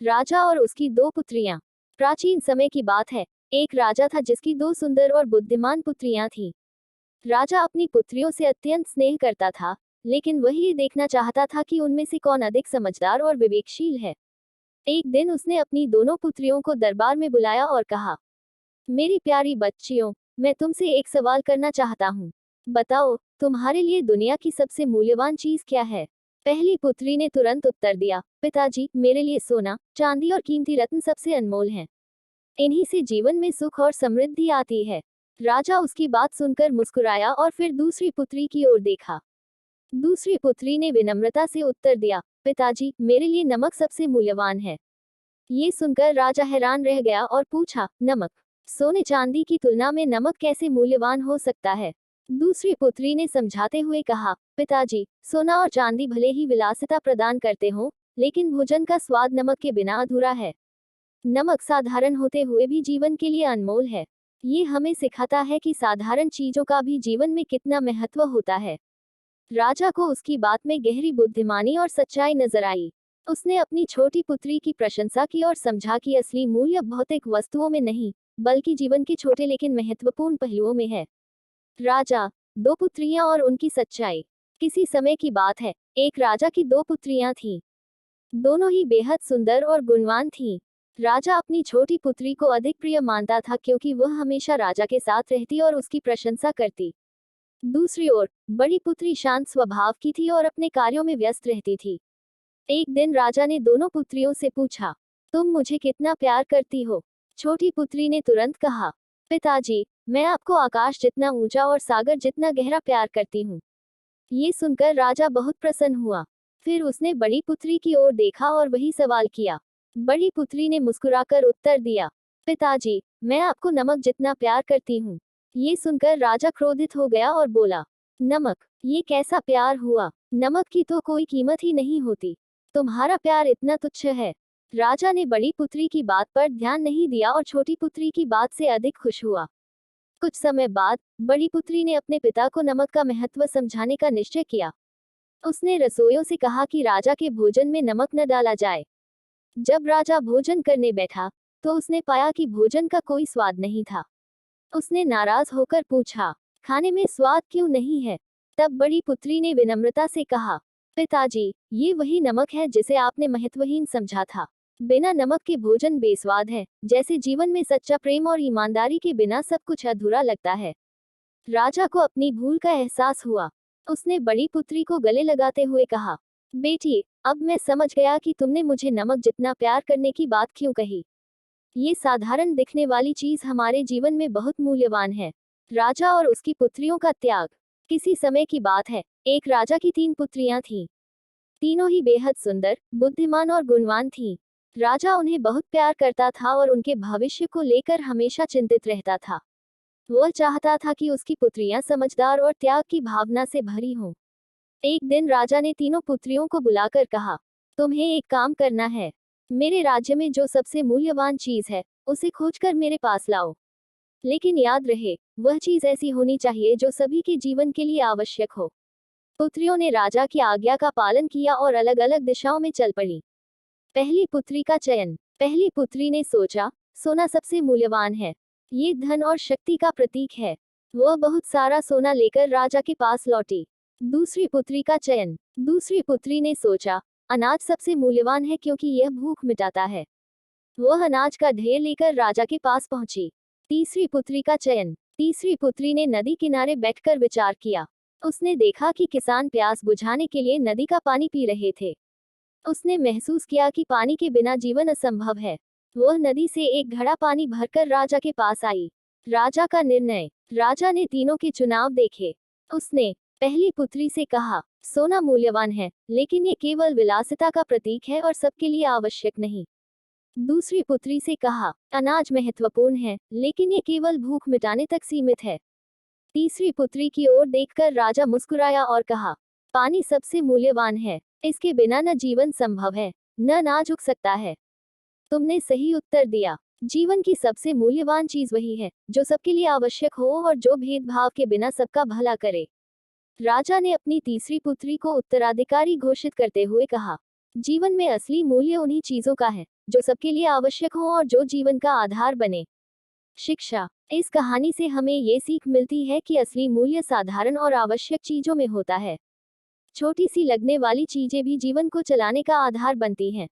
राजा और उसकी दो पुत्रियां। प्राचीन समय की बात है। एक राजा था जिसकी दो सुंदर और बुद्धिमान पुत्रियां थीं। राजा अपनी पुत्रियों से अत्यंत स्नेह करता था, लेकिन वह ये देखना चाहता था कि उनमें से कौन अधिक समझदार और विवेकशील है। एक दिन उसने अपनी दोनों पुत्रियों को दरबार में बुलाया और कहा, मेरी प्यारी बच्चियों, मैं तुमसे एक सवाल करना चाहता हूँ। बताओ, तुम्हारे लिए दुनिया की सबसे मूल्यवान चीज क्या है? पहली पुत्री ने तुरंत उत्तर दिया, पिताजी, मेरे लिए सोना, चांदी और कीमती रत्न सबसे अनमोल हैं। इन्हीं से जीवन में सुख और समृद्धि आती है। राजा उसकी बात सुनकर मुस्कुराया और फिर दूसरी पुत्री की ओर देखा। दूसरी पुत्री ने विनम्रता से उत्तर दिया, पिताजी, मेरे लिए नमक सबसे मूल्यवान है। ये सुनकर राजा हैरान रह गया और पूछा, नमक? सोने चांदी की तुलना में नमक कैसे मूल्यवान हो सकता है? दूसरी पुत्री ने समझाते हुए कहा, पिताजी, सोना और चांदी भले ही विलासिता प्रदान करते हों, लेकिन भोजन का स्वाद नमक के बिना अधूरा है। नमक साधारण होते हुए भी जीवन के लिए अनमोल है। ये हमें सिखाता है कि साधारण चीजों का भी जीवन में कितना महत्व होता है। राजा को उसकी बात में गहरी बुद्धिमानी और सच्चाई नजर आई। उसने अपनी छोटी पुत्री की प्रशंसा की और समझा कि असली मूल्य भौतिक वस्तुओं में नहीं, बल्कि जीवन के छोटे लेकिन महत्वपूर्ण पहलुओं में है। राजा, दो पुत्रियां और उनकी सच्चाई। किसी समय की बात है। एक राजा की दो पुत्रियां थीं। दोनों ही बेहद सुंदर और गुणवान थीं। राजा अपनी छोटी पुत्री को अधिक प्रिय मानता था क्योंकि वह हमेशा राजा के साथ रहती और उसकी प्रशंसा करती। दूसरी ओर, बड़ी पुत्री शांत स्वभाव की थी और अपने कार्यों में व्यस्त रहती थी। एक दिन राजा ने दोनों पुत्रियों से पूछा, तुम मुझे कितना प्यार करती हो? छोटी पुत्री ने तुरंत कहा, पिताजी, मैं आपको आकाश जितना ऊंचा और सागर जितना गहरा प्यार करती हूँ। ये सुनकर राजा बहुत प्रसन्न हुआ। फिर उसने बड़ी पुत्री की ओर देखा और वही सवाल किया। बड़ी पुत्री ने मुस्कुराकर उत्तर दिया, पिताजी, मैं आपको नमक जितना प्यार करती हूँ। ये सुनकर राजा क्रोधित हो गया और बोला, नमक? ये कैसा प्यार हुआ? नमक की तो कोई कीमत ही नहीं होती। तुम्हारा प्यार इतना तुच्छ है। राजा ने बड़ी पुत्री की बात पर ध्यान नहीं दिया और छोटी पुत्री की बात से अधिक खुश हुआ। कुछ समय बाद बड़ी पुत्री ने अपने पिता को नमक का महत्व समझाने का निश्चय किया। उसने रसोइयों से कहा कि राजा के भोजन में नमक न डाला जाए। जब राजा भोजन करने बैठा, तो उसने पाया कि भोजन का कोई स्वाद नहीं था। उसने नाराज होकर पूछा, खाने में स्वाद क्यों नहीं है? तब बड़ी पुत्री ने विनम्रता से कहा, पिताजी, ये वही नमक है जिसे आपने महत्वहीन समझा था। बिना नमक के भोजन बेस्वाद है, जैसे जीवन में सच्चा प्रेम और ईमानदारी के बिना सब कुछ अधूरा लगता है। राजा को अपनी भूल का एहसास हुआ। उसने बड़ी पुत्री को गले लगाते हुए कहा, बेटी, अब मैं समझ गया कि तुमने मुझे नमक जितना प्यार करने की बात क्यों कही। ये साधारण दिखने वाली चीज हमारे जीवन में बहुत मूल्यवान है। राजा और उसकी पुत्रियों का त्याग। किसी समय की बात है। एक राजा की तीन पुत्रियां थीं। तीनों ही बेहद सुंदर, बुद्धिमान और गुणवान थीं। राजा उन्हें बहुत प्यार करता था और उनके भविष्य को लेकर हमेशा चिंतित रहता था। वह चाहता था कि उसकी पुत्रियां समझदार और त्याग की भावना से भरी हों। एक दिन राजा ने तीनों पुत्रियों को बुलाकर कहा, तुम्हें एक काम करना है। मेरे राज्य में जो सबसे मूल्यवान चीज है, उसे खोजकर मेरे पास लाओ। लेकिन याद रहे, वह चीज ऐसी होनी चाहिए जो सभी के जीवन के लिए आवश्यक हो। पुत्रियों ने राजा की आज्ञा का पालन किया और अलग अलग दिशाओं में चल पड़ी। पहली पुत्री का चयन। पहली पुत्री ने सोचा, सोना सबसे मूल्यवान है। ये धन और शक्ति का प्रतीक है। वह बहुत सारा सोना लेकर राजा के पास लौटी। दूसरी पुत्री का चयन। दूसरी पुत्री ने सोचा, अनाज सबसे मूल्यवान है क्योंकि यह भूख मिटाता है। वह अनाज का ढेर लेकर राजा के पास पहुंची। तीसरी पुत्री का चयन। तीसरी पुत्री ने नदी किनारे बैठकर विचार किया। उसने देखा कि किसान प्यास बुझाने के लिए नदी का पानी पी रहे थे। उसने महसूस किया कि पानी के बिना जीवन असंभव है। वह नदी से एक घड़ा पानी भरकर राजा के पास आई। राजा का निर्णय। राजा ने तीनों के चुनाव देखे। उसने पहली पुत्री से कहा, सोना मूल्यवान है, लेकिन ये केवल विलासिता का प्रतीक है और सबके लिए आवश्यक नहीं। दूसरी पुत्री से कहा, अनाज महत्वपूर्ण है, लेकिन ये केवल भूख मिटाने तक सीमित है। तीसरी पुत्री की ओर देखकर राजा मुस्कुराया और कहा, पानी सबसे मूल्यवान है। इसके बिना न जीवन संभव है, न अनाज उग सकता है। तुमने सही उत्तर दिया। जीवन की सबसे मूल्यवान चीज वही है जो सबके लिए आवश्यक हो और जो भेदभाव के बिना सबका भला करे। राजा ने अपनी तीसरी पुत्री को उत्तराधिकारी घोषित करते हुए कहा, जीवन में असली मूल्य उन्हीं चीजों का है जो सबके लिए आवश्यक हो और जो जीवन का आधार बने। शिक्षा। इस कहानी से हमें ये सीख मिलती है कि असली मूल्य साधारण और आवश्यक चीजों में होता है। छोटी सी लगने वाली चीजें भी जीवन को चलाने का आधार बनती हैं।